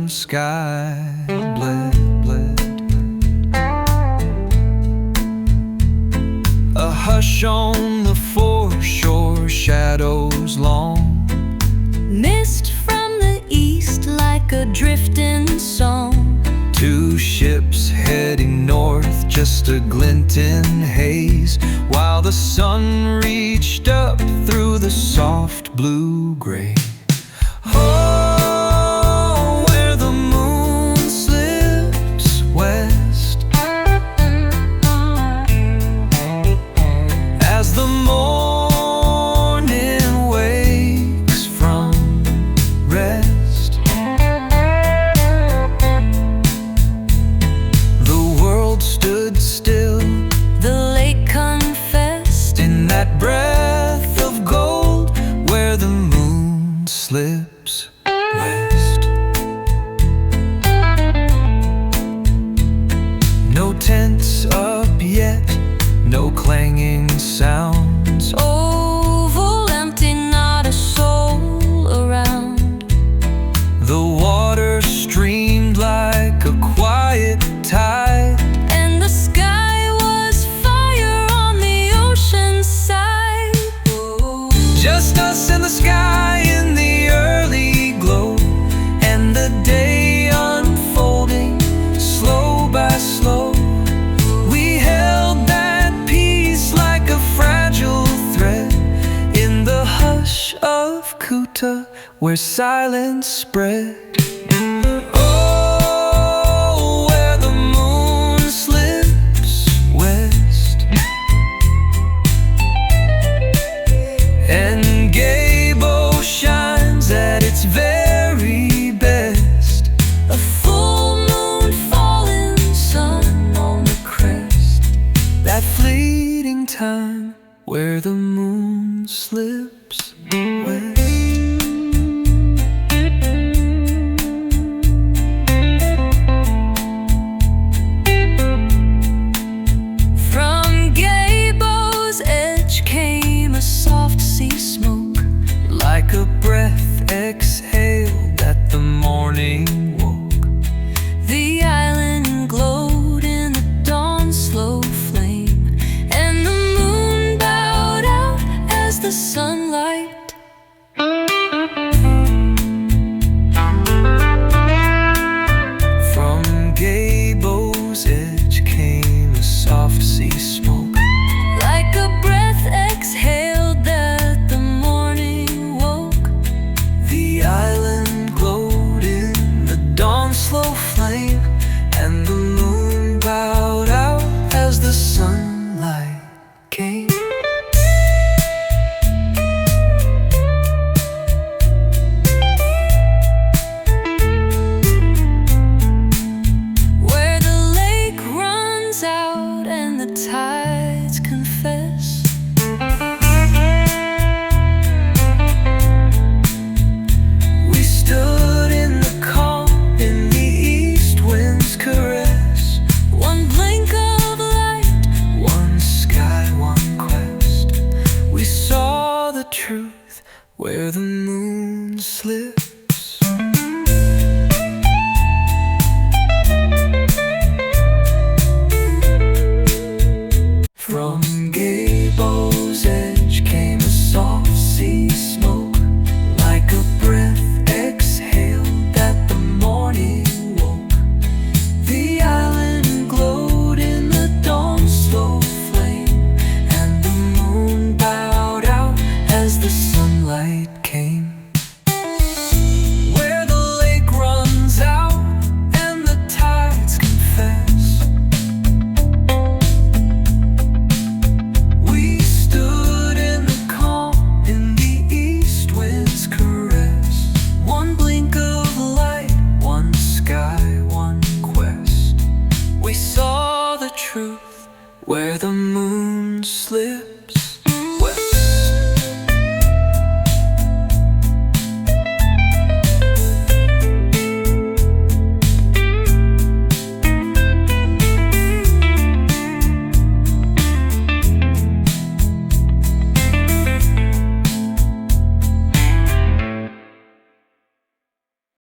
ocean sky bled. A hush on the foreshore, shadows long, mist from the east like a drifting song. Two ships heading north, just a glint in haze, while the sun reached up through the soft blue gray. Oh, where the moon slips west, as the morning wakes from rest. The world stood still, The lake confessed in that breath of gold, where the moon slips west. No tents up yet, no clanging sounds. oval empty, not a soul around. The water streamed like a quiet tide, And the sky was fire on the ocean side. just us and the sky in the early glow, and the day unfolding slow by slow. We held that peace like a fragile thread in the hush of Coota, where silence spread. Oh, where the moon slips west, and Gabo shines at its very best. A full moon, falling sun on the crest. That fleeting time where the moon slips west. From Gabo's edge came a soft sea smoke, Like a breath exhaled at the morning woke. the island glowed in the dawn's slow flame, and the moon bowed out as the sunlight. From Gabo's edge came a soft sea smoke, Like a breath exhaled that the morning woke. the island glowed in the dawn's slow flame, and the moon bowed out as the sunlight came. Where the lake runs out and the tides confess. We stood in the calm, in the east wind's caress. One blink of light, One sky, one quest. We saw the truth where the moon slips. From Gabo's edge came a soft sea smoke, like a breath exhaled at the morning woke. The island glowed in the dawn's slow flame, and the moon bowed out as the sunlight came. Where the lake runs out and the tides confess. We stood in the calm, in the east wind's caress. One blink of light, one sky, one quest. We saw the truth where the moon slips